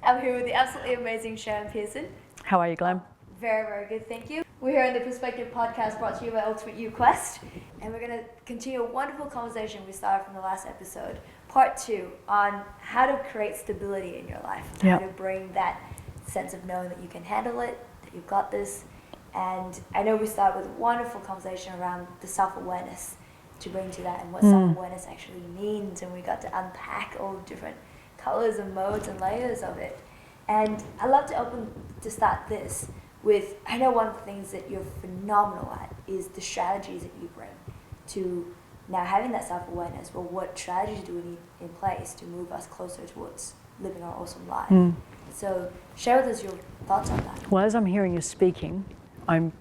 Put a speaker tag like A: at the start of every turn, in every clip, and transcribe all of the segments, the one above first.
A: I'm here with the absolutely amazing Sharon Pearson.
B: How are you, Glam?
A: Very, very good, thank you. We're here on the Perspective Podcast brought to you by Ultimate U Quest, and we're going to continue a wonderful conversation we started from the last episode, part 2, on how to create stability in your life, how to bring that sense of knowing that you can handle it, that you've got this. And I know we started with a wonderful conversation around the self-awareness to bring to that and what self-awareness actually means, and we got to unpack all the different colors and modes and layers of it. And I'd love to start this with, I know one of the things that you're phenomenal at is the strategies that you bring to now having that self-awareness. Well, what strategies do we need in place to move us closer towards living our awesome life? So share with us your thoughts on that.
B: Well, as I'm hearing you speaking, I'm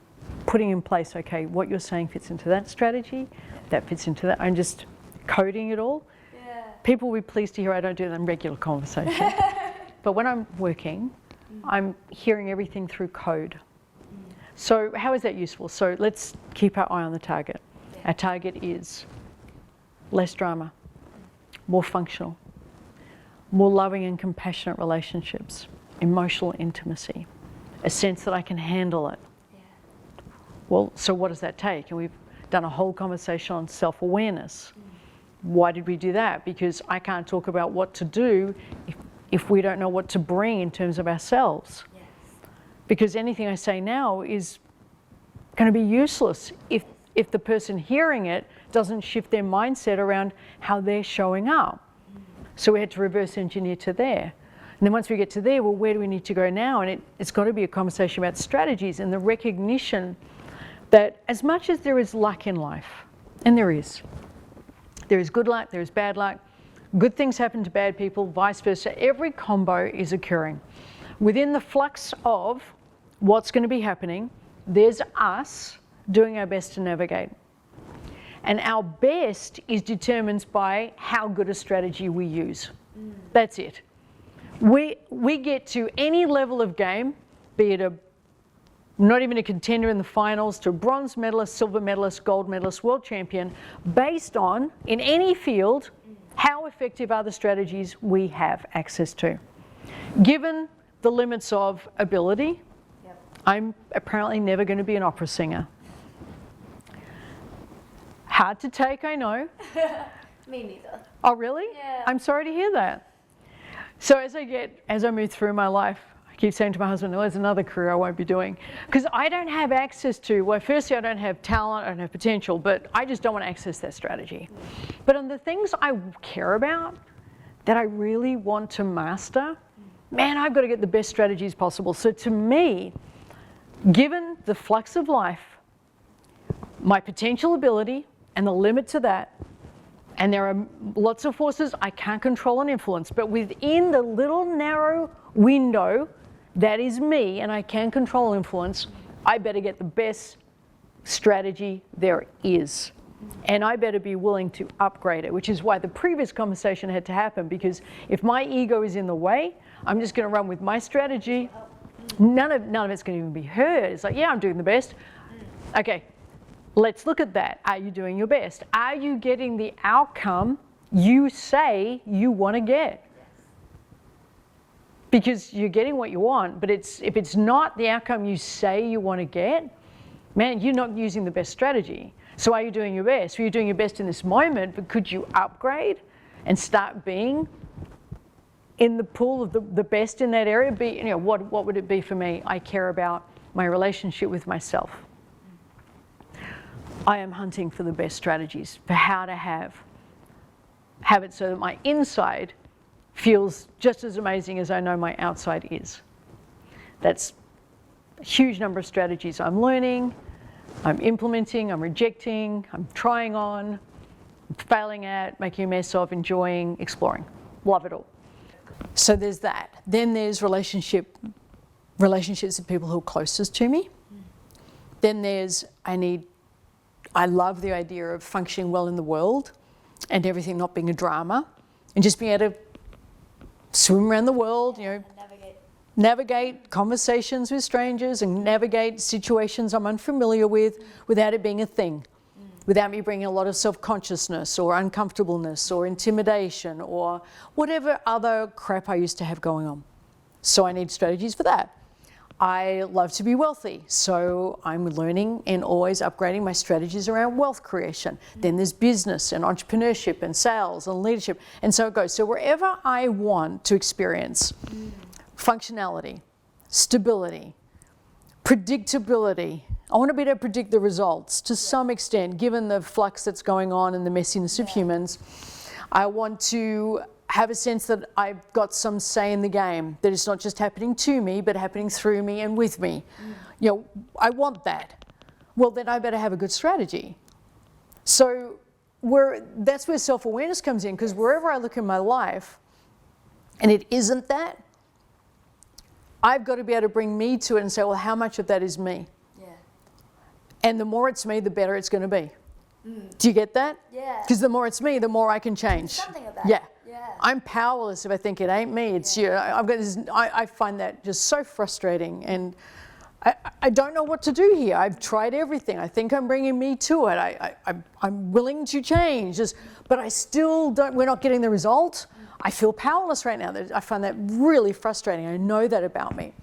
B: putting in place, okay, what you're saying fits into that strategy, that fits into that. I'm just coding it all.
A: Yeah.
B: People will be pleased to hear I don't do that in regular conversation. But when I'm working, I'm hearing everything through code. So how is that useful? So let's keep our eye on the target. Our target is less drama, more functional, more loving and compassionate relationships, emotional intimacy, a sense that I can handle it. Well, so what does that take? And we've done a whole conversation on self-awareness. Why did we do that? Because I can't talk about what to do if we don't know what to bring in terms of ourselves.
A: Yes.
B: Because anything I say now is going to be useless if the person hearing it doesn't shift their mindset around how they're showing up. So we had to reverse engineer to there. And then once we get to there, well, where do we need to go now? And it's got to be a conversation about strategies and the recognition that as much as there is luck in life, and there is good luck, there is bad luck, good things happen to bad people, vice versa. Every combo is occurring. Within the flux of what's going to be happening, there's us doing our best to navigate. And our best is determined by how good a strategy we use. That's it. We get to any level of game, be it not even a contender in the finals, to a bronze medalist, silver medalist, gold medalist, world champion, based on, in any field, how effective are the strategies we have access to. Given the limits of ability, I'm apparently never going to be an opera singer. Hard to take, I know.
A: Me neither.
B: Oh, really?
A: Yeah.
B: I'm sorry to hear that. So as I move through my life, I keep saying to my husband, oh, there's another career I won't be doing. Because I don't have access to, well, firstly, I don't have talent, I don't have potential, but I just don't want to access that strategy. But on the things I care about, that I really want to master, man, I've got to get the best strategies possible. So to me, given the flux of life, my potential ability and the limit to that, and there are lots of forces I can't control and influence, but within the little narrow window that is me and I can control and influence, I better get the best strategy there is. And I better be willing to upgrade it, which is why the previous conversation had to happen, because if my ego is in the way, I'm just going to run with my strategy. None of it's going to even be heard. It's like, yeah, I'm doing the best. Okay, let's look at that. Are you doing your best? Are you getting the outcome you say you want to get? Because you're getting what you want, but if it's not the outcome you say you want to get, man, you're not using the best strategy. So are you doing your best? Are you doing your best in this moment, but could you upgrade and start being in the pool of the best in that area? What would it be for me? I care about my relationship with myself. I am hunting for the best strategies for how to have it so that my inside feels just as amazing as I know my outside is. That's a huge number of strategies I'm learning, I'm implementing, I'm rejecting, I'm trying on, I'm failing at, making a mess of, enjoying, exploring. Love it all. So there's that. Then there's relationships with people who are closest to me. Then there's, I love the idea of functioning well in the world and everything not being a drama and just being able to swim around the world, navigate conversations with strangers and navigate situations I'm unfamiliar with without it being a thing. without me bringing a lot of self-consciousness or uncomfortableness or intimidation or whatever other crap I used to have going on. So I need strategies for that. I love to be wealthy, so I'm learning and always upgrading my strategies around wealth creation. Then there's business and entrepreneurship and sales and leadership, and so it goes. So wherever I want to experience functionality, stability, predictability, I want to be able to predict the results to some extent, given the flux that's going on and the messiness of humans. I want to have a sense that I've got some say in the game, that it's not just happening to me, but happening through me and with me. You know, I want that. Well, then I better have a good strategy. So that's where self-awareness comes in, because wherever I look in my life and it isn't that, I've got to be able to bring me to it and say, well, how much of that is me? Yeah. And the more it's me, the better it's going to be. Do you get that?
A: Yeah.
B: Because the more it's me, the more I can change.
A: Something about
B: yeah.
A: Yeah.
B: I'm powerless if I think it ain't me, it's you. I've got this, I find that just so frustrating, and I don't know what to do here. I've tried everything. I think I'm bringing me to it. I'm willing to change, but I still don't, we're not getting the result. I feel powerless right now. I find that really frustrating. I know that about me.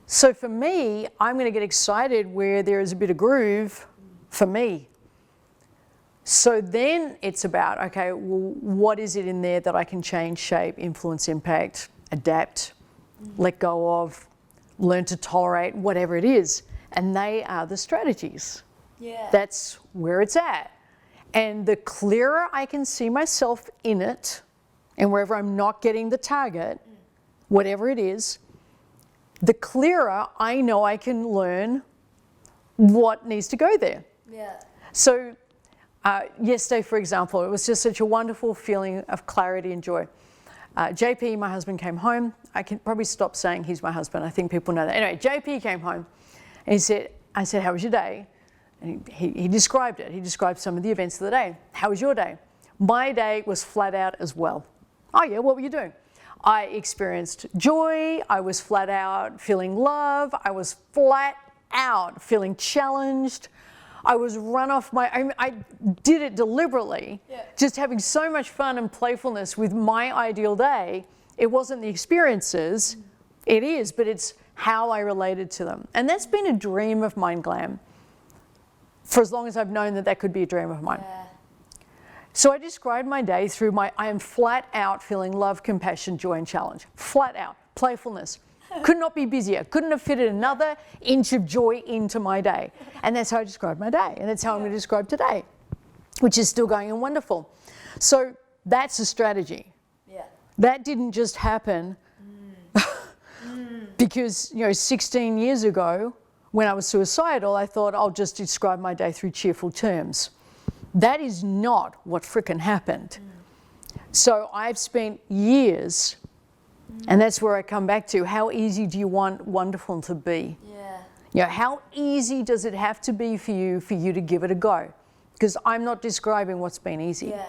B: So for me, I'm going to get excited where there is a bit of groove for me. So then it's about, okay, well, what is it in there that I can change, shape, influence, impact, adapt, let go of, learn to tolerate, whatever it is. And they are the strategies.
A: Yeah.
B: That's where it's at. And the clearer I can see myself in it, and wherever I'm not getting the target, whatever it is, the clearer I know I can learn what needs to go there.
A: Yeah.
B: So yesterday, for example, it was just such a wonderful feeling of clarity and joy. JP, my husband, came home. I can probably stop saying he's my husband. I think people know that. Anyway, JP came home and he said, I said, how was your day? And he described it. He described some of the events of the day. How was your day? My day was flat out as well. Oh yeah, what were you doing? I experienced joy. I was flat out feeling love. I was flat out feeling challenged. I was run off I did it deliberately, just having so much fun and playfulness with my ideal day. It wasn't the experiences, it is, but it's how I related to them. And that's been a dream of mine, Glam, for as long as I've known that that could be a dream of mine. Yeah. So I described my day through I am flat out feeling love, compassion, joy, and challenge. Flat out, playfulness. Could not be busier. Couldn't have fitted another inch of joy into my day. And that's how I described my day. And that's how I'm going to describe today, which is still going and wonderful. So that's a strategy. Yeah. That didn't just happen because, 16 years ago, when I was suicidal, I thought I'll just describe my day through cheerful terms. That is not what frickin' happened. So I've spent years. And that's where I come back to, how easy do you want wonderful to be? Yeah. How easy does it have to be for you to give it a go? Because I'm not describing what's been easy.
A: Yeah.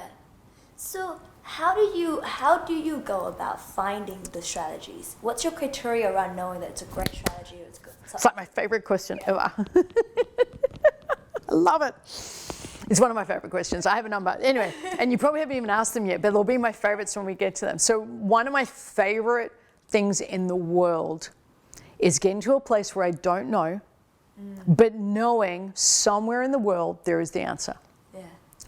A: So how do you go about finding the strategies? What's your criteria around knowing that it's a great strategy or it's good?
B: It's like my favorite question ever. I love it. It's one of my favorite questions. I have a number. Anyway, and you probably haven't even asked them yet, but they'll be my favorites when we get to them. So one of my favorite things in the world is getting to a place where I don't know, but knowing somewhere in the world there is the answer. Yeah.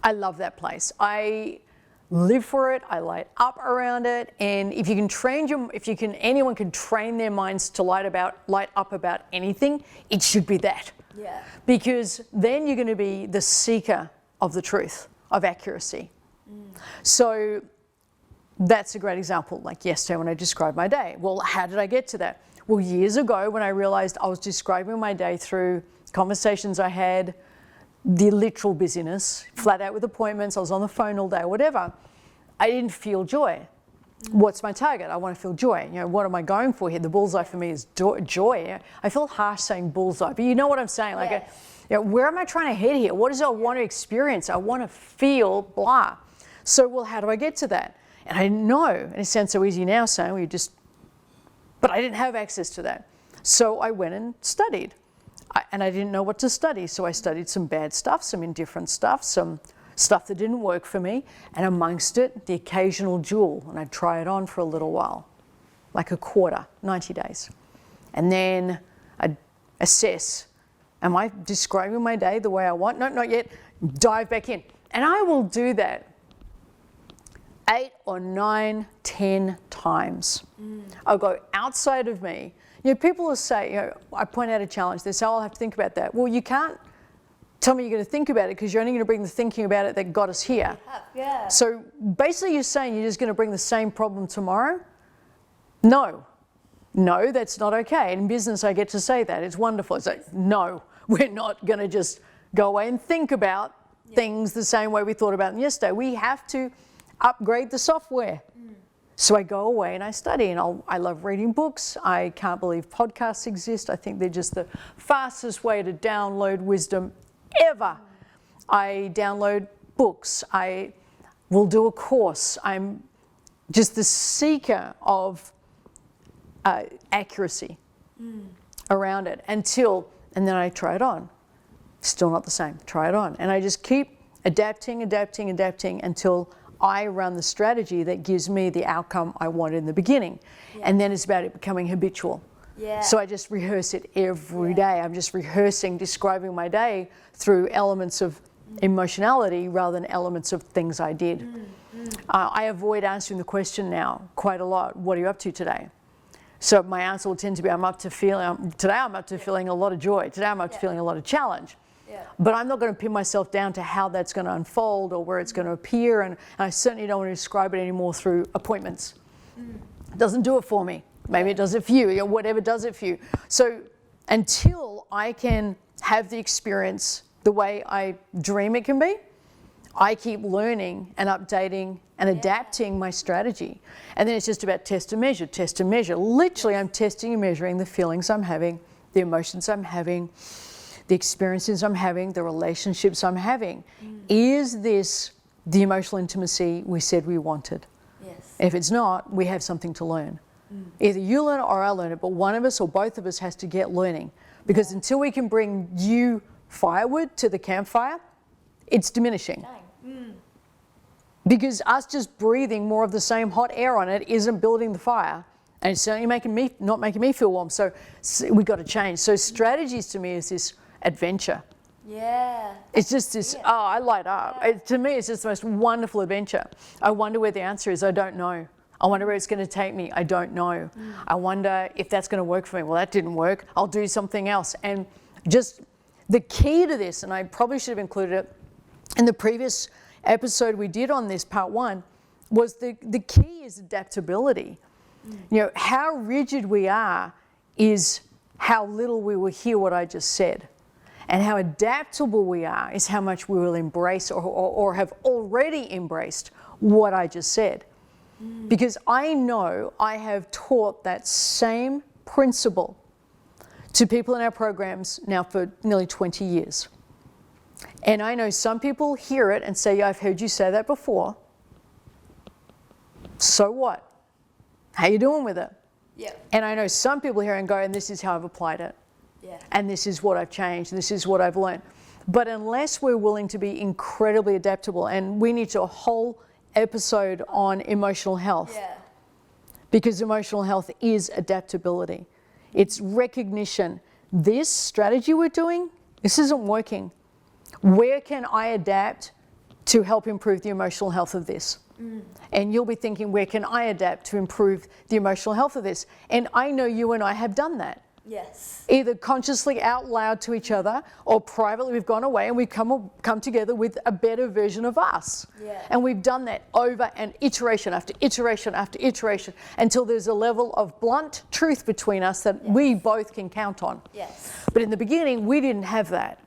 B: I love that place. I live for it. I light up around it. And if you can anyone can train their minds to light up about anything, it should be that. Yeah. Because then you're going to be the seeker of the truth, of accuracy. So that's a great example, like yesterday when I described my day. Well, how did I get to that? Well, years ago when I realized I was describing my day through conversations I had, the literal busyness, flat out with appointments, I was on the phone all day, whatever, I didn't feel joy. What's my target? I want to feel joy. What am I going for here? The bullseye for me is joy. I feel harsh saying bullseye, but you know what I'm saying. Like, where am I trying to head here? What is it I want to experience? I want to feel blah. So, well, how do I get to that? And I didn't know. And it sounds so easy now saying, but I didn't have access to that. So I went and studied. and I didn't know what to study, so I studied some bad stuff, some indifferent stuff, some stuff that didn't work for me, and amongst it, the occasional jewel, and I'd try it on for a little while, like a quarter, 90 days. And then I'd assess, am I describing my day the way I want? No, not yet. Dive back in. And I will do that 8 or 9, 10 times. I'll go outside of me. You know, people will say, you know, I point out a challenge. They say, oh, I'll have to think about that. Well, you can't tell me you're going to think about it because you're only going to bring the thinking about it that got us here.
A: Yeah.
B: So basically you're saying you're just going to bring the same problem tomorrow? No. No, that's not okay. In business, I get to say that. It's wonderful. It's like, no, we're not going to just go away and think about things the same way we thought about them yesterday. We have to upgrade the software. So I go away and I study, and I love reading books. I can't believe podcasts exist. I think they're just the fastest way to download wisdom ever. I download books. I will do a course. I'm just the seeker of accuracy around it and then I try it on. Still not the same. Try it on. And I just keep adapting until I run the strategy that gives me the outcome I wanted in the beginning. And then it's about it becoming habitual. So I just rehearse it every day. I'm just rehearsing, describing my day through elements of emotionality rather than elements of things I did. I avoid answering the question now quite a lot. What are you up to today? So my answer will tend to be, today I'm up to feeling a lot of joy. Today I'm up to feeling a lot of challenge. But I'm not going to pin myself down to how that's going to unfold or where it's going to appear, and I certainly don't want to describe it anymore through appointments. It doesn't do it for me. Maybe it does it for you, or whatever does it for you. So until I can have the experience the way I dream it can be, I keep learning and updating and adapting my strategy. And then it's just about test and measure, test and measure. Literally, I'm testing and measuring the feelings I'm having, the emotions I'm having, the experiences I'm having, the relationships I'm having. Is this the emotional intimacy we said we wanted? If it's not, we have something to learn. Either you learn it or I learn it, but one of us or both of us has to get learning. Because until we can bring new firewood to the campfire, it's diminishing. Because us just breathing more of the same hot air on it isn't building the fire. And it's certainly not making me feel warm. So we've got to change. So strategies to me is this adventure. It's just this, I light up. To me, it's just the most wonderful adventure. I wonder where the answer is. I don't know. I wonder where it's going to take me. I don't know. I wonder if that's going to work for me. Well, that didn't work. I'll do something else. And just the key to this, and I probably should have included it in the previous episode we did on this, part 1, was the key is adaptability. You know, how rigid we are is how little we will hear what I just said. And how adaptable we are is how much we will embrace or have already embraced what I just said. Because I know I have taught that same principle to people in our programs now for nearly 20 years. And I know some people hear it and say, yeah, I've heard you say that before. So what? How you doing with it? And I know some people hear it and go, and this is how I've applied it. And this is what I've changed, this is what I've learned. But unless we're willing to be incredibly adaptable, and we need a whole episode on emotional health, because emotional health is adaptability. It's recognition. This strategy we're doing, this isn't working. Where can I adapt to help improve the emotional health of this? And you'll be thinking, where can I adapt to improve the emotional health of this? And I know you and I have done that. Either consciously out loud to each other, or privately we've gone away and we've come together with a better version of us. And we've done that over and iteration after iteration after iteration until there's a level of blunt truth between us that we both can count on. But in the beginning, we didn't have that.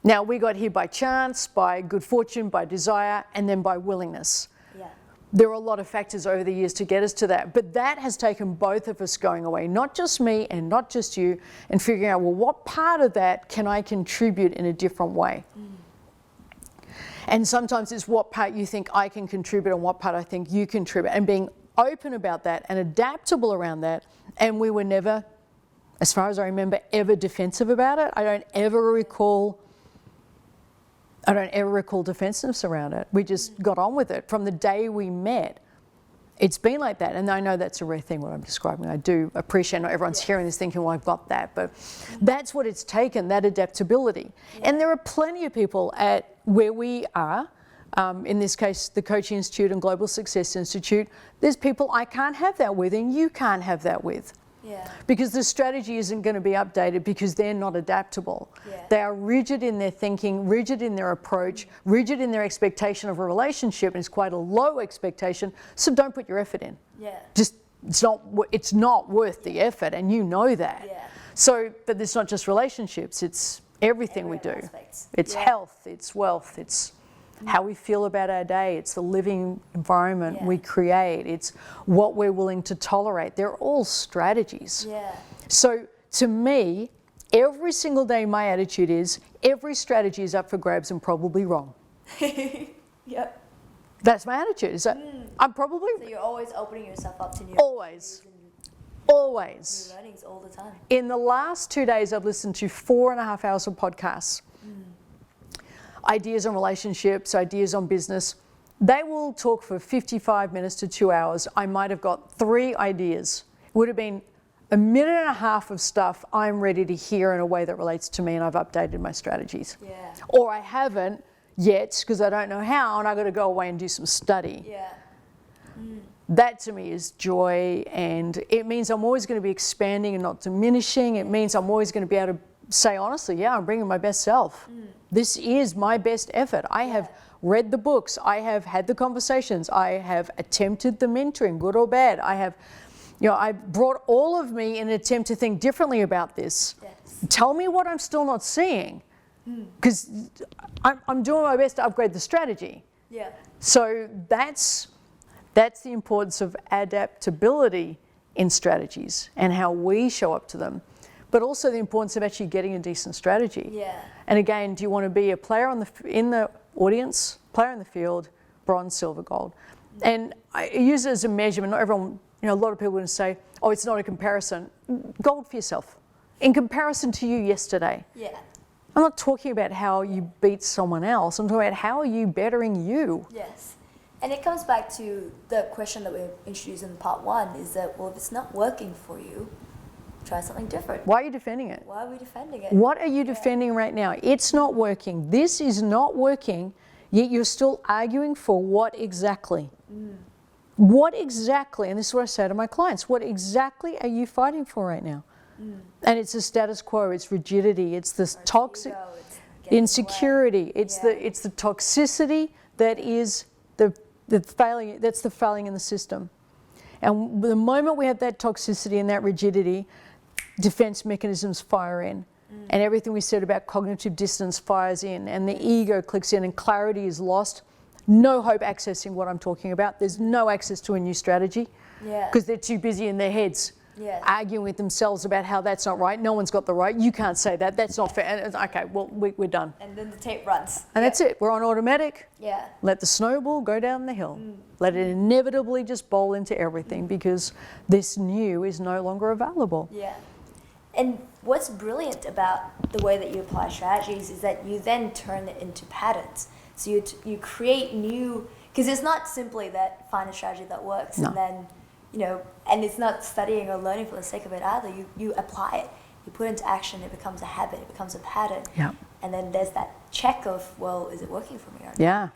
B: Now, we got here by chance, by good fortune, by desire, and then by willingness. There are a lot of factors over the years to get us to that, but that has taken both of us going away, not just me and not just you, and figuring out, well, what part of that can I contribute in a different way? And sometimes it's what part you think I can contribute and what part I think you contribute, and being open about that and adaptable around that. And we were never as far as I remember, ever defensive about it. I don't ever recall defensiveness around it. We just got on with it. From the day we met, it's been like that. And I know that's a rare thing, what I'm describing. I do appreciate not everyone's hearing this thinking, well, I've got that. But that's what it's taken, that adaptability. And there are plenty of people at where we are, in this case, the Coaching Institute and Global Success Institute. There's people I can't have that with and you can't have that with.
A: Yeah.
B: Because the strategy isn't going to be updated because they're not adaptable.
A: Yeah.
B: They are rigid in their thinking, rigid in their approach, rigid in their expectation of a relationship, and it's quite a low expectation, so don't put your effort in.
A: Yeah.
B: Just, it's not worth the effort, and you know that.
A: Yeah.
B: So, but it's not just relationships, it's everything we do.
A: Aspects.
B: It's health, it's wealth, it's how we feel about our day, it's the living environment we create, it's what we're willing to tolerate. They're all strategies.
A: Yeah.
B: So to me, every single day my attitude is every strategy is up for grabs and probably wrong.
A: Yep.
B: That's my attitude. Is that I'm probably
A: So you're always opening yourself up to new
B: always. Always.
A: new learnings all the time.
B: In the last 2 days, I've listened to 4.5 hours of podcasts. Ideas on relationships, ideas on business. They will talk for 55 minutes to 2 hours. I might have got 3 ideas. It would have been a minute and a half of stuff I'm ready to hear in a way that relates to me, and I've updated my strategies.
A: Yeah.
B: Or I haven't yet because I don't know how, and I've got to go away and do some study.
A: Yeah.
B: That to me is joy, and it means I'm always going to be expanding and not diminishing. It means I'm always going to be able to say honestly, yeah, I'm bringing my best self. This is my best effort. I have read the books. I have had the conversations. I have attempted the mentoring, good or bad. I have, I brought all of me in an attempt to think differently about this.
A: Yes.
B: Tell me what I'm still not seeing, because I'm doing my best to upgrade the strategy.
A: Yeah.
B: So that's the importance of adaptability in strategies and how we show up to them, but also the importance of actually getting a decent strategy.
A: Yeah.
B: And again, do you want to be a player in the audience, player in the field, bronze, silver, gold? And I use it as a measurement. Not everyone, a lot of people are going to say, oh, it's not a comparison. Gold for yourself. In comparison to you yesterday.
A: Yeah.
B: I'm not talking about how you beat someone else. I'm talking about how are you bettering you.
A: Yes. And it comes back to the question that we introduced in part 1 is that, well, if it's not working for you, try something different.
B: Why are you defending it?
A: Why are we defending it?
B: What are you defending right now? It's not working. This is not working, yet you're still arguing for what exactly? What exactly, and this is what I say to my clients, what exactly are you fighting for right now? And it's the status quo, it's rigidity, it's this toxic
A: Ego, it's getting
B: insecurity, it's the toxicity that is the failing, that's the failing in the system. And the moment we have that toxicity and that rigidity, defense mechanisms fire in. And everything we said about cognitive dissonance fires in, and the ego clicks in, and clarity is lost. No hope accessing what I'm talking about. There's no access to a new strategy because they're too busy in their heads arguing with themselves about how that's not right. No one's got the right. You can't say that. That's not fair. And it's, okay, well, we're done.
A: And then the tape runs.
B: And that's it. We're on automatic.
A: Yeah.
B: Let the snowball go down the hill. Let it inevitably just bowl into everything because this new is no longer available.
A: Yeah. And what's brilliant about the way that you apply strategies is that you then turn it into patterns. So you create new, because it's not simply that find a strategy that works and then, and it's not studying or learning for the sake of it either. You apply it, you put it into action, it becomes a habit, it becomes a pattern.
B: Yeah.
A: And then there's that check of, well, is it working for me or not?
B: Yeah.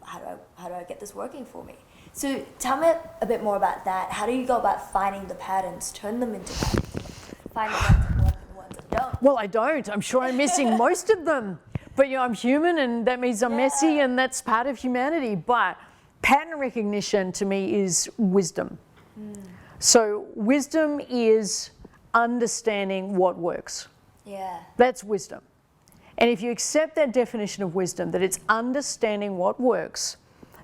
A: How do I get this working for me? So tell me a bit more about that. How do you go about finding the patterns, turn them into patterns, find the ones that work and the ones that don't?
B: Well, I don't. I'm sure I'm missing most of them. But I'm human, and that means I'm messy, and that's part of humanity. But pattern recognition to me is wisdom. So wisdom is understanding what works.
A: Yeah.
B: That's wisdom. And if you accept that definition of wisdom, that it's understanding what works,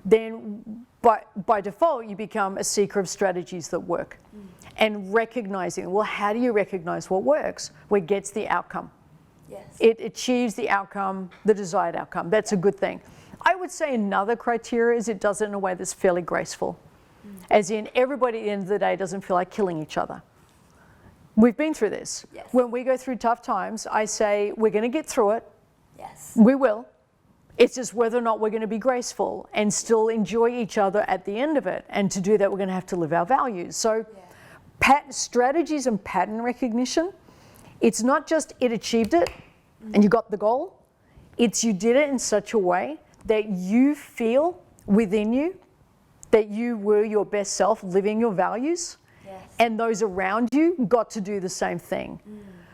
B: then by default you become a seeker of strategies that work. And recognizing, well, how do you recognize what works? Well, it gets the outcome.
A: Yes.
B: It achieves the outcome, the desired outcome. That's a good thing. I would say another criteria is it does it in a way that's fairly graceful. As in, everybody at the end of the day doesn't feel like killing each other. We've been through this.
A: Yes.
B: When we go through tough times, I say, we're going to get through it.
A: Yes.
B: We will. It's just whether or not we're going to be graceful and still enjoy each other at the end of it. And to do that, we're going to have to live our values. So strategies and pattern recognition, it's not just it achieved it and you got the goal. It's you did it in such a way that you feel within you that you were your best self living your values. And those around you got to do the same thing.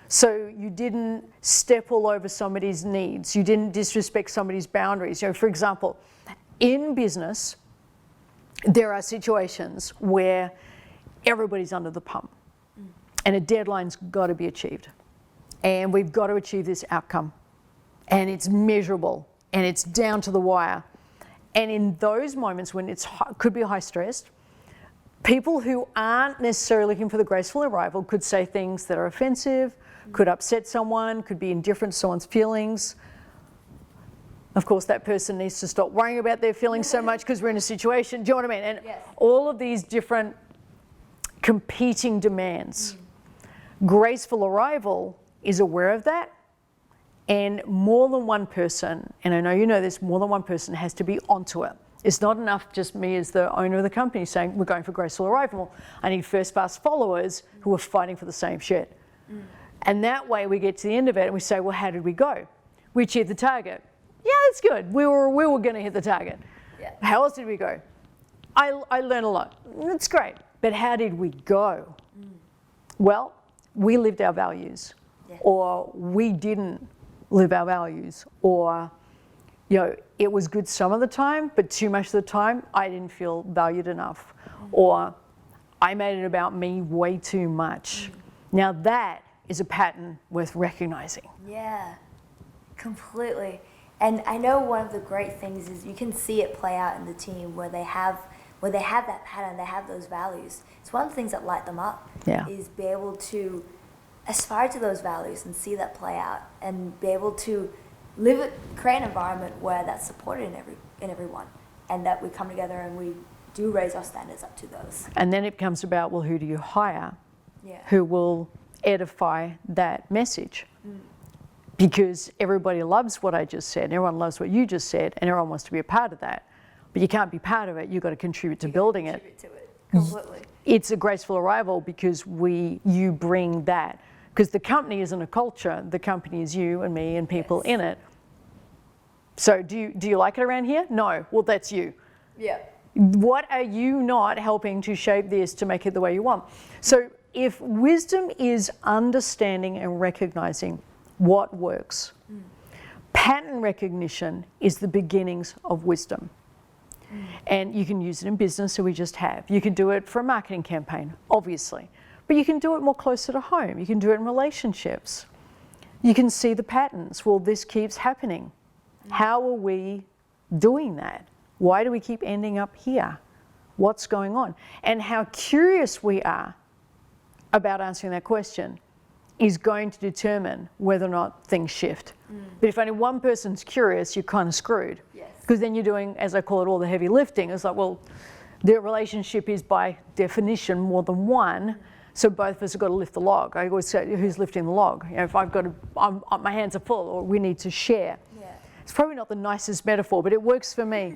B: So you didn't step all over somebody's needs. You didn't disrespect somebody's boundaries. You know, for example, in business, there are situations where everybody's under the pump and a deadline's got to be achieved. And we've got to achieve this outcome. And it's measurable and it's down to the wire. And in those moments when it's could be high stress, people who aren't necessarily looking for the graceful arrival could say things that are offensive, could upset someone, could be indifferent to someone's feelings. Of course, that person needs to stop worrying about their feelings so much because we're in a situation, do you know what I mean? And all of these different competing demands. Graceful arrival is aware of that, and more than one person, and I know you know this, more than one person has to be onto it. It's not enough just me as the owner of the company saying we're going for graceful arrival. I need first fast followers who are fighting for the same shit. And that way we get to the end of it and we say, well, how did we go? We achieved the target. Yeah, that's good. We were going to hit the target. How else did we go? I learned a lot. That's great. But how did we go? Well, we lived our values, or we didn't live our values, or you know, it was good some of the time, but too much of the time, I didn't feel valued enough. Or I made it about me way too much. Now that is a pattern worth recognizing.
A: Yeah, completely. And I know one of the great things is you can see it play out in the team where they have that pattern, they have those values. It's one of the things that light them up is be able to aspire to those values and see that play out and be able to create an environment where that's supported in everyone, and that we come together and we do raise our standards up to those.
B: And then it comes about, well, who do you hire? Who will edify that message? Because everybody loves what I just said, everyone loves what you just said, and everyone wants to be a part of that. But you can't be part of it, you've got to contribute to building it.
A: Completely.
B: It's a graceful arrival because you bring that. Because the company isn't a culture, the company is you and me and people in it. So do you like it around here? No. Well, that's you. What are you not helping to shape this to make it the way you want? So if wisdom is understanding and recognizing what works, pattern recognition is the beginnings of wisdom. And you can use it in business, so we just have. You can do it for a marketing campaign, obviously. But you can do it more closer to home. You can do it in relationships. You can see the patterns. Well, this keeps happening. How are we doing that? Why do we keep ending up here? What's going on? And how curious we are about answering that question is going to determine whether or not things shift. But if only one person's curious, you're kind of screwed. Because then you're doing, as I call it, all the heavy lifting. It's like, well, the relationship is by definition more than one. So both of us have got to lift the log. I always say, who's lifting the log? You know, if I've got to, my hands are full, or we need to share. It's probably not the nicest metaphor, but it works for me.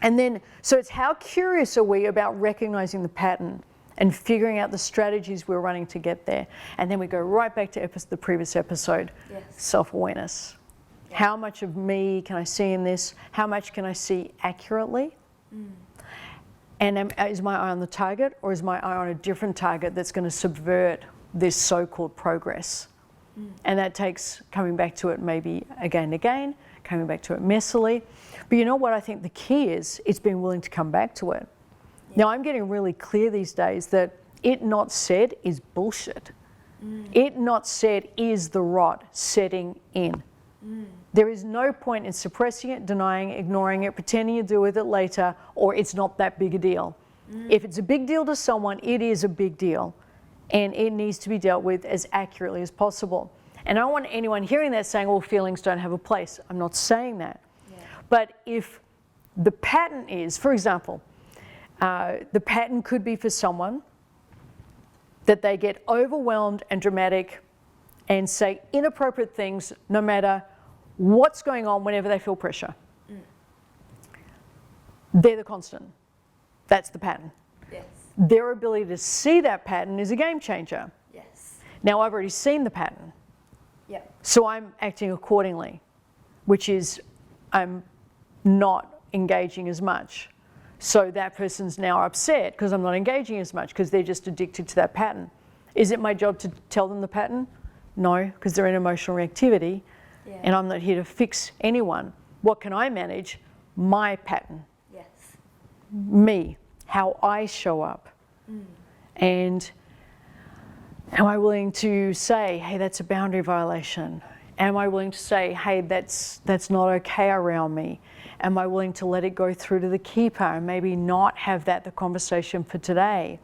B: And then, so it's how curious are we about recognizing the pattern and figuring out the strategies we're running to get there. And then we go right back to the previous episode, self-awareness. How much of me can I see in this? How much can I see accurately? And is my eye on the target, or is my eye on a different target that's going to subvert this so-called progress? And that takes coming back to it maybe again and again, coming back to it messily. But you know what I think the key is? It's being willing to come back to it. Now I'm getting really clear these days that it not said is bullshit. It not said is the rot setting in. There is no point in suppressing it, denying it, ignoring it, pretending you deal with it later, or it's not that big a deal. If it's a big deal to someone, it is a big deal, and it needs to be dealt with as accurately as possible. And I don't want anyone hearing that saying, well, feelings don't have a place. I'm not saying that. But if the pattern is, for example, the pattern could be for someone that they get overwhelmed and dramatic and say inappropriate things no matter what's going on whenever they feel pressure. They're the constant. That's the pattern.
A: Yes.
B: Their ability to see that pattern is a game changer.
A: Yes.
B: Now I've already seen the pattern.
A: Yep.
B: So I'm acting accordingly, which is I'm not engaging as much. So that person's now upset because I'm not engaging as much because they're just addicted to that pattern. Is it my job to tell them the pattern? No, because they're in emotional reactivity, and I'm not here to fix anyone. What can I manage? My pattern.
A: Yes.
B: Me, how I show up. And am I willing to say, hey, that's a boundary violation? Am I willing to say, hey, that's not okay around me? Am I willing to let it go through to the keeper and maybe not have that the conversation for today?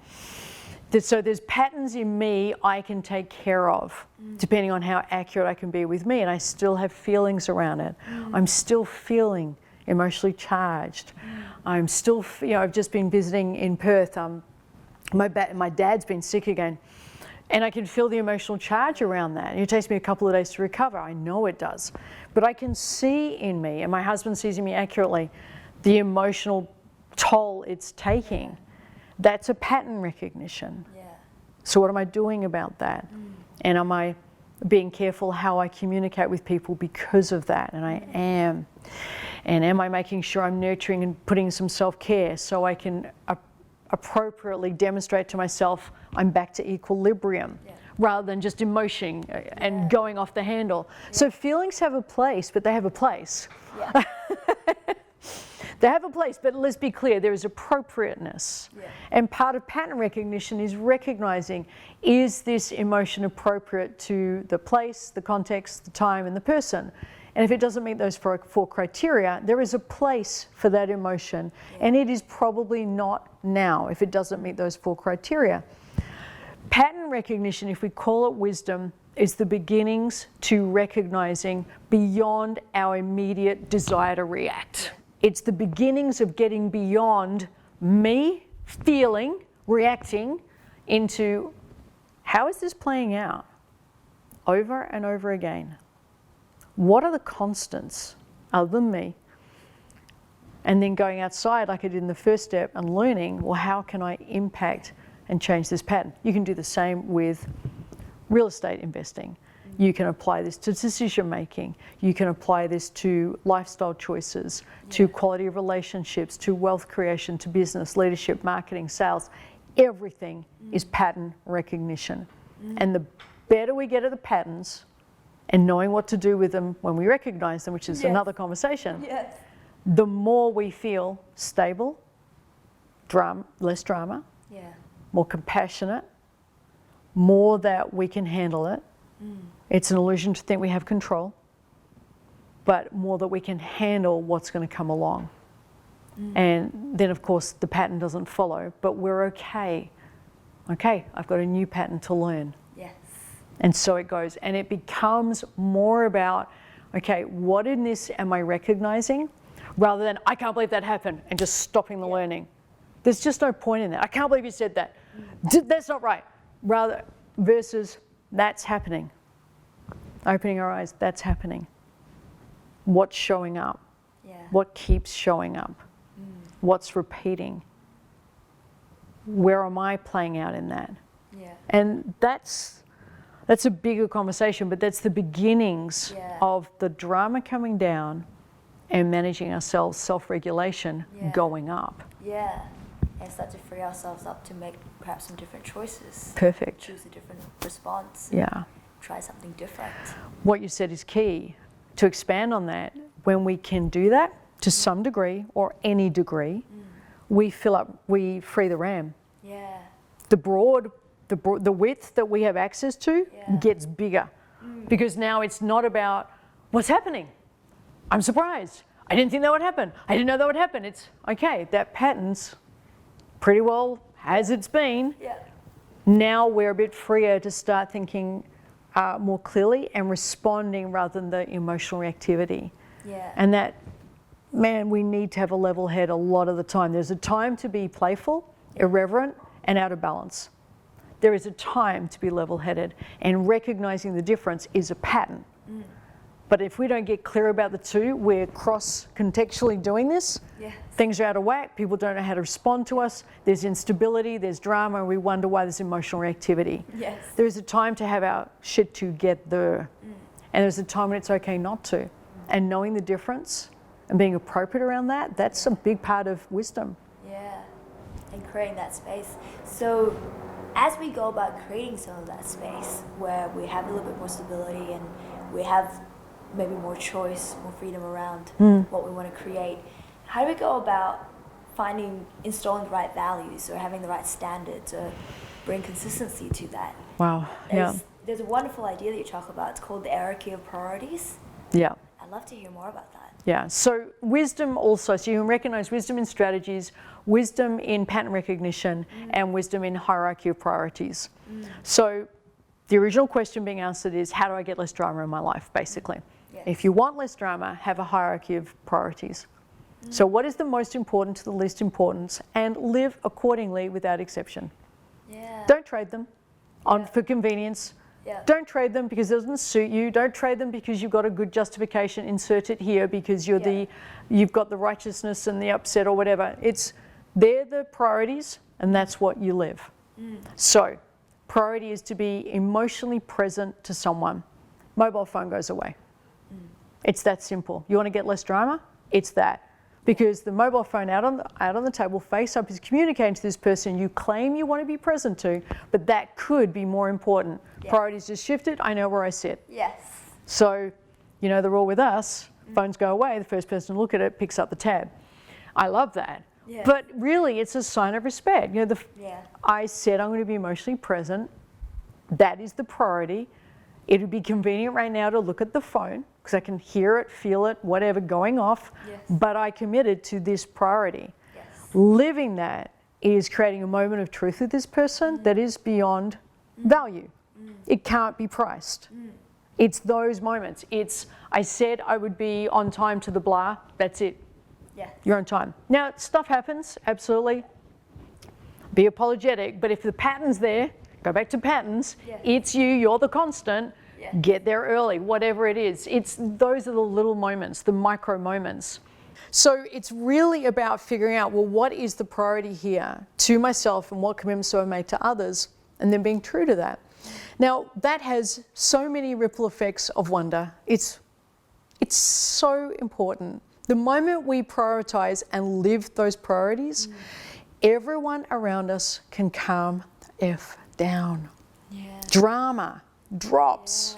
B: So there's patterns in me I can take care of, depending on how accurate I can be with me, and I still have feelings around it. I'm still feeling emotionally charged. I'm still, I've just been visiting in Perth. My dad's been sick again, and I can feel the emotional charge around that. It takes me a couple of days to recover. I know it does. But I can see in me, and my husband sees in me accurately, the emotional toll it's taking. That's a pattern recognition.
A: Yeah.
B: So what am I doing about that? And am I being careful how I communicate with people because of that? And I am. And am I making sure I'm nurturing and putting some self-care so I can appropriately demonstrate to myself I'm back to equilibrium, rather than just emotion and going off the handle. So feelings have a place, but they have a place.
A: Yeah.
B: They have a place, but let's be clear, there is appropriateness.
A: Yeah.
B: And part of pattern recognition is recognizing, is this emotion appropriate to the place, the context, the time, and the person? And if it doesn't meet those four criteria, there is a place for that emotion, and it is probably not now if it doesn't meet those four criteria. Pattern recognition, if we call it wisdom, is the beginnings to recognizing beyond our immediate desire to react. It's the beginnings of getting beyond me feeling, reacting, into how is this playing out over and over again? What are the constants other than me? And then going outside like I did in the first step and learning, well, how can I impact and change this pattern? You can do the same with real estate investing. You can apply this to decision making. You can apply this to lifestyle choices, to quality of relationships, to wealth creation, to business, leadership, marketing, sales. Everything is pattern recognition. And the better we get at the patterns and knowing what to do with them when we recognize them, which is another conversation, the more we feel stable, less drama, more compassionate, more that we can handle it. It's an illusion to think we have control, but more that we can handle what's going to come along. And then, of course, the pattern doesn't follow, but we're okay. Okay, I've got a new pattern to learn.
A: Yes.
B: And so it goes. And it becomes more about, okay, what in this am I recognizing? Rather than, I can't believe that happened, and just stopping the learning. There's just no point in that. I can't believe you said that. That's not right. Rather, versus, that's happening. Opening our eyes, that's happening. What's showing up? What keeps showing up? What's repeating? Where am I playing out in that? And that's a bigger conversation, but that's the beginnings of the drama coming down and managing ourselves, self-regulation going up.
A: And start to free ourselves up to make perhaps some different choices.
B: Perfect.
A: Choose a different response. Try something different.
B: What you said is key. To expand on that, when we can do that to some degree or any degree, we free the RAM. The width that we have access to gets bigger, because now it's not about what's happening. I'm surprised. I didn't think that would happen. I didn't know that would happen. It's okay, that pattern's pretty well as it's been. Now we're a bit freer to start thinking more clearly and responding rather than the emotional reactivity. And that, man, we need to have a level head a lot of the time. There's a time to be playful, irreverent, and out of balance. There is a time to be level-headed, and recognizing the difference is a pattern. But if we don't get clear about the two, we're cross-contextually doing this. Things are out of whack, people don't know how to respond to us, there's instability, there's drama, and we wonder why there's emotional reactivity. There is a time to have our shit together, and there's a time when it's okay not to. And knowing the difference and being appropriate around that, that's a big part of wisdom.
A: And creating that space. So as we go about creating some of that space where we have a little bit more stability and we have maybe more choice, more freedom around what we want to create, how do we go about installing the right values or having the right standards or bring consistency to that?
B: Wow.
A: There's a wonderful idea that you talk about. It's called the Araki of Priorities. I'd love to hear more about that.
B: So wisdom also, so you can recognize wisdom in strategies, wisdom in pattern recognition, and wisdom in hierarchy of priorities. So the original question being answered is, how do I get less drama in my life, basically? If you want less drama, have a hierarchy of priorities. So what is the most important to the least important, and live accordingly without exception. Don't trade them for convenience. Don't trade them because it doesn't suit you. Don't trade them because you've got a good justification. Insert it here because you've got the righteousness and the upset or whatever. They're the priorities, and that's what you live. So priority is to be emotionally present to someone. Mobile phone goes away. It's that simple. You want to get less drama? It's that. Because the mobile phone out on the table, face up, is communicating to this person you claim you want to be present to, but that could be more important. Priorities just shifted, I know where I sit. So, you know the rule with us, phones go away, the first person to look at it picks up the tab. I love that. But really, it's a sign of respect. You know, I said I'm going to be emotionally present. That is the priority. It would be convenient right now to look at the phone because I can hear it, feel it, whatever going off, but I committed to this priority. Living that is creating a moment of truth with this person that is beyond value. It can't be priced. It's those moments. I said I would be on time to the blah, that's it. You're on time. Now, stuff happens, absolutely. Be apologetic, but if the pattern's there, go back to patterns. It's you're the constant. Get there early, whatever it is. Those are the little moments, the micro moments. So it's really about figuring out, well, what is the priority here to myself and what commitments do I make to others, and then being true to that. Now, that has so many ripple effects of wonder. It's so important. The moment we prioritize and live those priorities, everyone around us can calm the F down. Drama drops.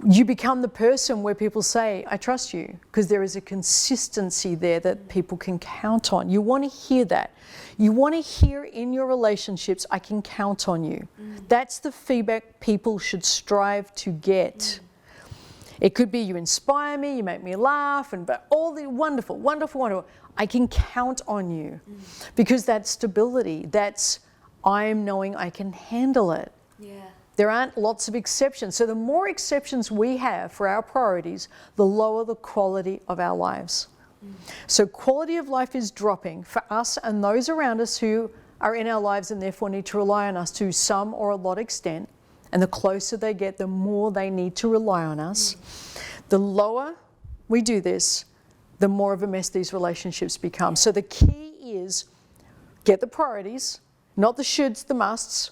B: You become the person where people say, I trust you, because there is a consistency there that people can count on. You want to hear that. You want to hear in your relationships, I can count on you. That's the feedback people should strive to get. It could be you inspire me, you make me laugh, but all the wonderful, wonderful, wonderful. I can count on you because that's stability. That's I'm knowing I can handle it. There aren't lots of exceptions. So the more exceptions we have for our priorities, the lower the quality of our lives. So quality of life is dropping for us and those around us who are in our lives and therefore need to rely on us to some or a lot extent. And the closer they get, the more they need to rely on us. The lower we do this, the more of a mess these relationships become. So the key is get the priorities, not the shoulds, the musts,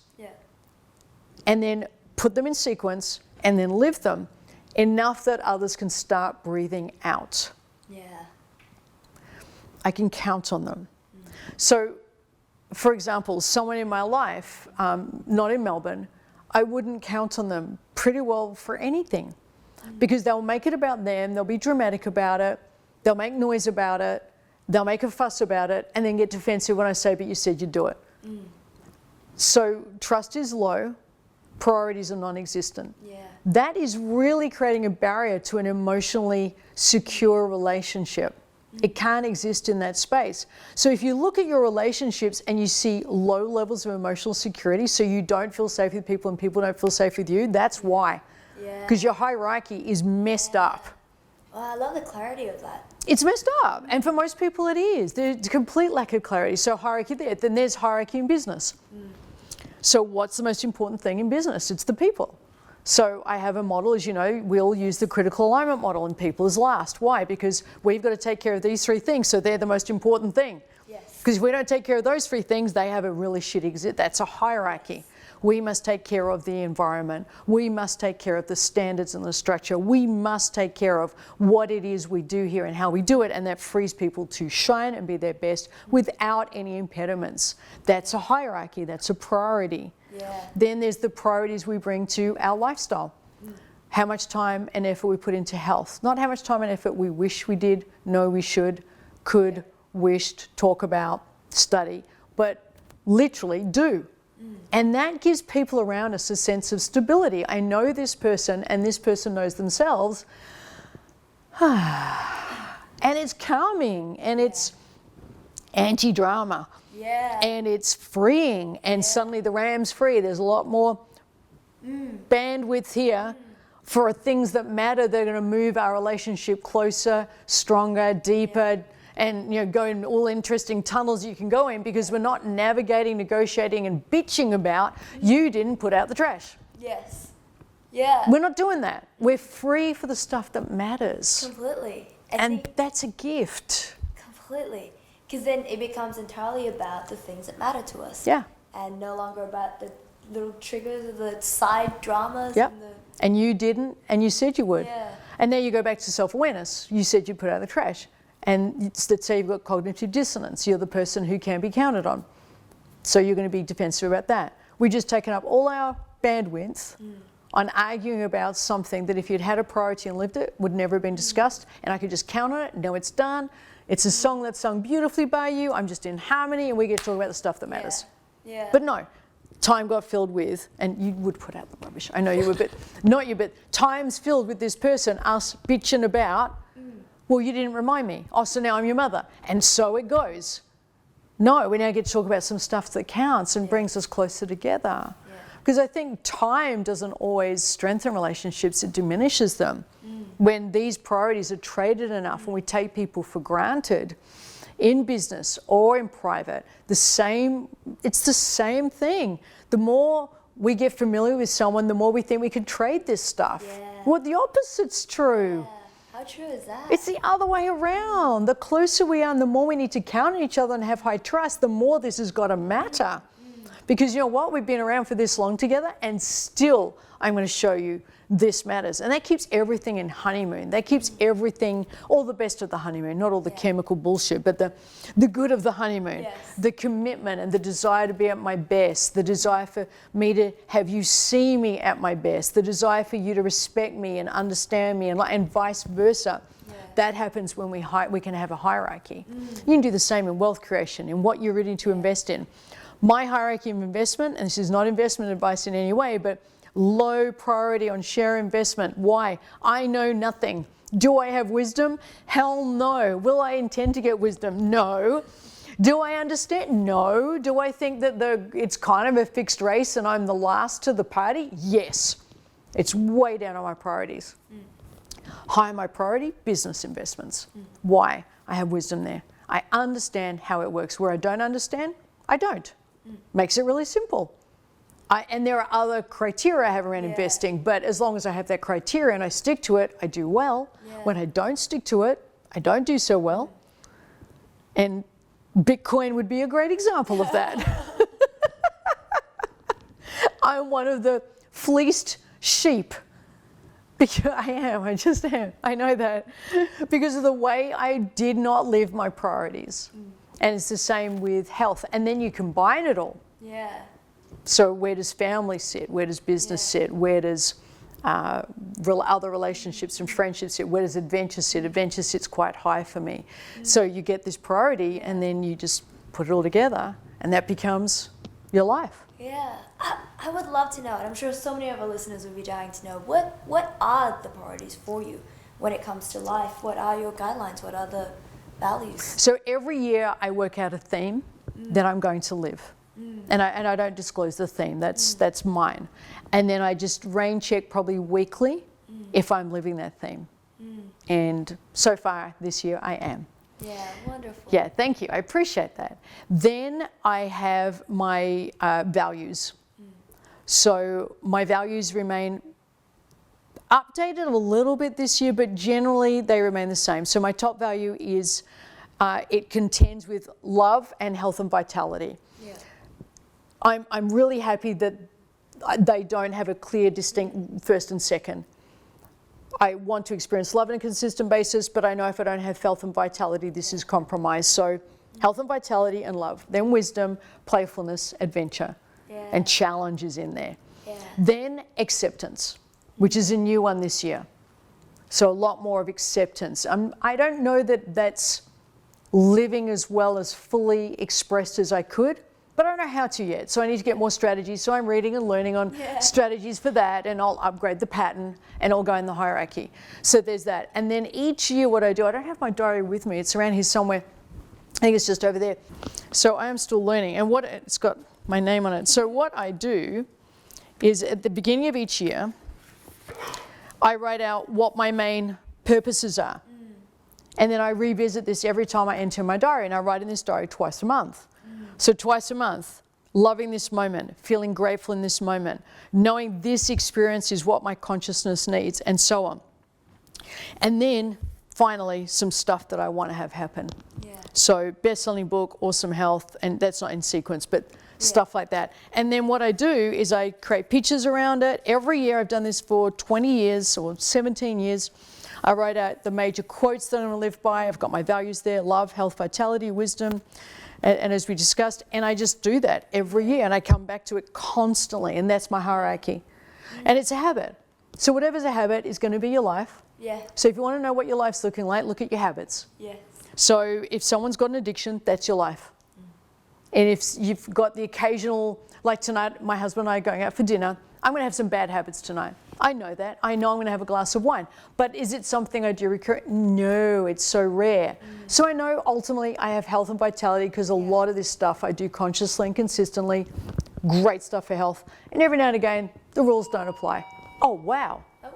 B: and then put them in sequence and then live them enough that others can start breathing out. I can count on them. So, for example, someone in my life, not in Melbourne, I wouldn't count on them pretty well for anything because they'll make it about them, they'll be dramatic about it, they'll make noise about it, they'll make a fuss about it, and then get defensive when I say, but you said you'd do it. So trust is low, priorities are non-existent. That is really creating a barrier to an emotionally secure relationship. It can't exist in that space. So if you look at your relationships and you see low levels of emotional security, so you don't feel safe with people and people don't feel safe with you, that's why. Because your hierarchy is messed up.
A: Well, I love the clarity of that.
B: It's messed up. And for most people it is. There's a complete lack of clarity. So hierarchy there. Then there's hierarchy in business. So what's the most important thing in business? It's the people. So I have a model, as you know, we'll use the critical alignment model, and people is last. Why? Because we've got to take care of these 3 things, so they're the most important thing.
A: Yes.
B: Because if we don't take care of those 3 things, they have a really shitty exit. That's a hierarchy. We must take care of the environment. We must take care of the standards and the structure. We must take care of what it is we do here and how we do it, and that frees people to shine and be their best without any impediments. That's a hierarchy. That's a priority.
A: Yeah.
B: Then there's the priorities we bring to our lifestyle. How much time and effort we put into health. Not how much time and effort we wish we did, know we should, could, wished, talk about, study, but literally do. And that gives people around us a sense of stability. I know this person and this person knows themselves. And it's calming and it's anti-drama.
A: Yeah.
B: And it's freeing, and suddenly the ram's free. There's a lot more bandwidth here for things that matter. They're going to move our relationship closer, stronger, deeper, and go in all interesting tunnels you can go in, because we're not navigating, negotiating, and bitching about you didn't put out the trash.
A: Yes. Yeah.
B: We're not doing that. We're free for the stuff that matters.
A: Completely.
B: And that's a gift.
A: Completely. Because then it becomes entirely about the things that matter to us.
B: Yeah.
A: And no longer about the little triggers of the side dramas.
B: Yep.
A: And the,
B: and you didn't, and you said you would.
A: Yeah.
B: And now you go back to self-awareness. You said you'd put out the trash. And let's say you've got cognitive dissonance. You're the person who can be counted on. So you're going to be defensive about that. We've just taken up all our bandwidth on arguing about something that if you'd had a priority and lived it, would never have been discussed. And I could just count on it, know it's done. It's a song that's sung beautifully by you. I'm just in harmony, and we get to talk about the stuff that matters.
A: Yeah.
B: But no, time got filled with, and you would put out the rubbish. I know you would, but not you, but time's filled with this person, us bitching about, well, you didn't remind me. Oh, so now I'm your mother. And so it goes. No, we now get to talk about some stuff that counts and brings us closer together. Because I think time doesn't always strengthen relationships, it diminishes them. When these priorities are traded enough and we take people for granted in business or in private, it's the same thing. The more we get familiar with someone, the more we think we can trade this stuff. Well, the opposite's true.
A: How true is that?
B: It's the other way around. The closer we are and the more we need to count on each other and have high trust, the more this has got to matter. Because you know what? We've been around for this long together, and still I'm going to show you this matters. And that keeps everything in honeymoon. That keeps everything, all the best of the honeymoon, not all the chemical bullshit, but the good of the honeymoon. The commitment and the desire to be at my best, the desire for me to have you see me at my best, the desire for you to respect me and understand me, and vice versa. That happens when we can have a hierarchy. You can do the same in wealth creation, in what you're ready to invest in. My hierarchy of investment, and this is not investment advice in any way, but low priority on share investment. Why? I know nothing. Do I have wisdom? Hell no. Will I intend to get wisdom? No. Do I understand? No. Do I think that it's kind of a fixed race and I'm the last to the party? Yes. It's way down on my priorities. High on my priority, business investments. Why? I have wisdom there. I understand how it works. Where I don't understand, I don't. Makes it really simple. And there are other criteria I have around investing, but as long as I have that criteria and I stick to it, I do well. When I don't stick to it, I don't do so well. And Bitcoin would be a great example of that. I'm one of the fleeced sheep. Because I just am. I know that. Because of the way I did not live my priorities. And it's the same with health. And then you combine it all. So where does family sit? Where does business sit? Where does other relationships and friendships sit? Where does adventure sit? Adventure sits quite high for me. So you get this priority and then you just put it all together and that becomes your life.
A: I would love to know, and I'm sure so many of our listeners would be dying to know, what are the priorities for you when it comes to life? What are your guidelines? What are the values?
B: So every year I work out a theme that I'm going to live. And I don't disclose the theme, that's mine. And then I just rain check probably weekly if I'm living that theme. And so far this year I am.
A: Wonderful.
B: Thank you, I appreciate that. Then I have my values. So my values remain updated a little bit this year, but generally they remain the same. So my top value is it contends with love and health and vitality.
A: Yeah.
B: I'm really happy that they don't have a clear, distinct first and second. I want to experience love on a consistent basis, but I know if I don't have health and vitality, this is compromised. So health and vitality and love. Then wisdom, playfulness, adventure, and challenge is in there.
A: Yeah.
B: Then acceptance, which is a new one this year. So a lot more of acceptance. I don't know that that's living as well as fully expressed as I could, but I don't know how to yet. So I need to get more strategies. So I'm reading and learning on strategies for that, and I'll upgrade the pattern and I'll go in the hierarchy. So there's that. And then each year what I do, I don't have my diary with me. It's around here somewhere. I think it's just over there. So I am still learning, and it's got my name on it. So what I do is at the beginning of each year, I write out what my main purposes are. And then I revisit this every time I enter my diary, and I write in this diary twice a month. So twice a month, loving this moment, feeling grateful in this moment, knowing this experience is what my consciousness needs, and so on. And then finally, some stuff that I want to have happen. Yeah. So best-selling book, awesome health, and that's not in sequence, but stuff like that. And then what I do is I create pictures around it. Every year, I've done this for 20 years or 17 years. I write out the major quotes that I'm going to live by. I've got my values there: love, health, vitality, wisdom, and as we discussed, and I just do that every year, and I come back to it constantly, and that's my hierarchy. And it's a habit. So whatever's a habit is going to be your life.
A: Yeah.
B: So if you want to know what your life's looking like, look at your habits.
A: Yes.
B: So if someone's got an addiction, that's your life. And if you've got the occasional, like tonight, my husband and I are going out for dinner, I'm going to have some bad habits tonight. I know that. I know I'm going to have a glass of wine. But is it something I do recur? No, it's so rare. So I know ultimately I have health and vitality because a lot of this stuff I do consciously and consistently. Great stuff for health. And every now and again, the rules don't apply. Oh, wow.
A: Oh,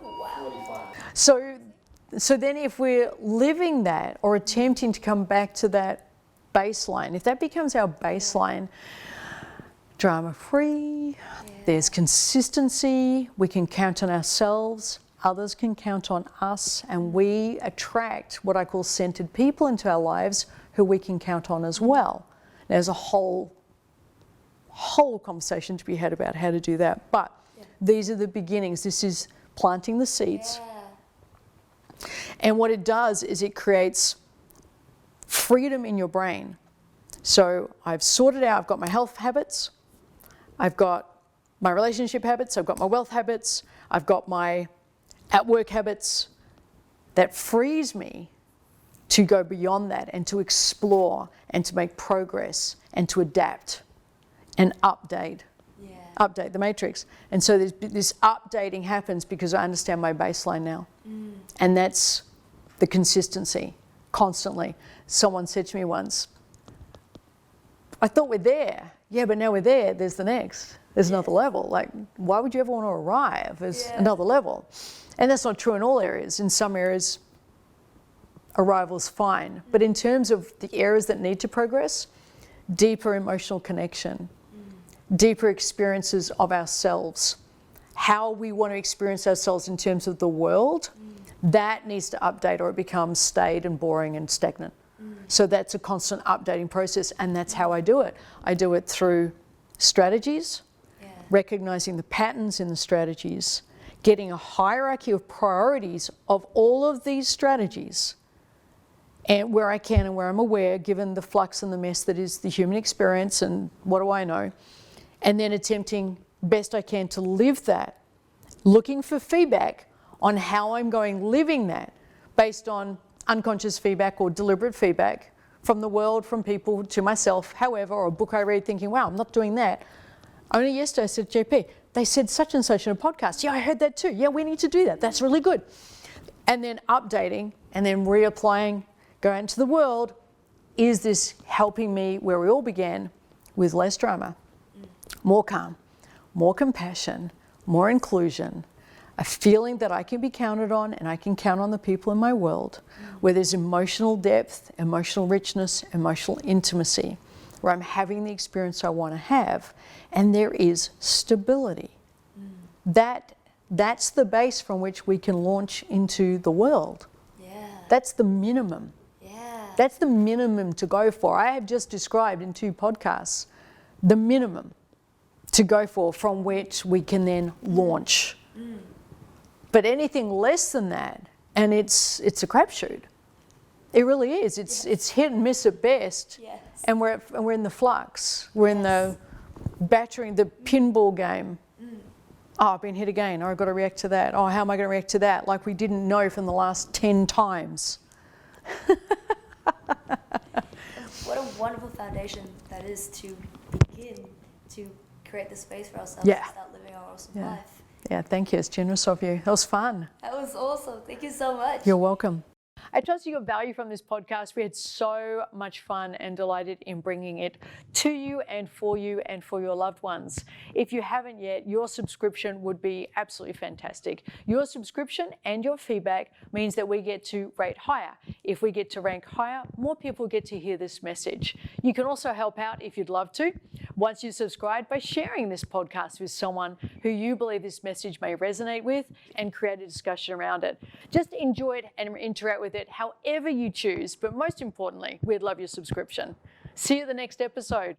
A: wow.
B: So then if we're living that or attempting to come back to that baseline, if that becomes our baseline, drama-free, there's consistency, we can count on ourselves, others can count on us, and we attract what I call centered people into our lives who we can count on as well. There's a whole conversation to be had about how to do that, but these are the beginnings. This is planting the seeds. And what it does is it creates freedom in your brain. So I've sorted out, I've got my health habits, I've got my relationship habits, I've got my wealth habits, I've got my at-work habits. That frees me to go beyond that and to explore and to make progress and to adapt and update the matrix. And so this updating happens because I understand my baseline now. And that's the consistency, constantly. Someone said to me once, I thought we're there. Yeah, but now we're there, there's the next. There's another level. Like, why would you ever want to arrive? There's another level. And that's not true in all areas. In some areas, arrival's fine. But in terms of the areas that need to progress, deeper emotional connection, deeper experiences of ourselves, how we want to experience ourselves in terms of the world, that needs to update or it becomes staid and boring and stagnant. So that's a constant updating process, and that's how I do it. I do it through strategies, recognizing the patterns in the strategies, getting a hierarchy of priorities of all of these strategies, and where I can and where I'm aware, given the flux and the mess that is the human experience and what do I know, and then attempting best I can to live that, looking for feedback on how I'm living that based on unconscious feedback or deliberate feedback from the world, from people, to myself, however, or a book I read thinking, wow, I'm not doing that. Only yesterday I said, JP, they said such and such in a podcast. Yeah, I heard that too. Yeah, we need to do that. That's really good. And then updating and then reapplying, go out into the world. Is this helping me where we all began, with less drama, more calm, more compassion, more inclusion, a feeling that I can be counted on and I can count on the people in my world, where there's emotional depth, emotional richness, emotional intimacy, where I'm having the experience I want to have, and there is stability. that's the base from which we can launch into the world.
A: Yeah.
B: That's the minimum.
A: Yeah.
B: That's the minimum to go for. I have just described in 2 podcasts the minimum to go for from which we can then launch. But anything less than that, and it's a crapshoot. It really is. It's hit and miss at best.
A: Yes.
B: And we're in the flux. We're in the battering, the pinball game. Oh, I've been hit again. Oh, I've got to react to that. Oh, how am I going to react to that? Like we didn't know from the last 10 times.
A: What a wonderful foundation that is to begin to create the space for ourselves
B: Yeah.
A: to start living our awesome
B: Yeah.
A: life.
B: Yeah, thank you. It's generous of you. That was fun.
A: That was awesome. Thank you so much.
B: You're welcome. I trust you got value from this podcast. We had so much fun and delighted in bringing it to you and for your loved ones. If you haven't yet, your subscription would be absolutely fantastic. Your subscription and your feedback means that we get to rate higher. If we get to rank higher, more people get to hear this message. You can also help out if you'd love to. Once you subscribe, by sharing this podcast with someone who you believe this message may resonate with and create a discussion around it. Just enjoy it and interact with it however you choose, but most importantly, we'd love your subscription. See you at the next episode.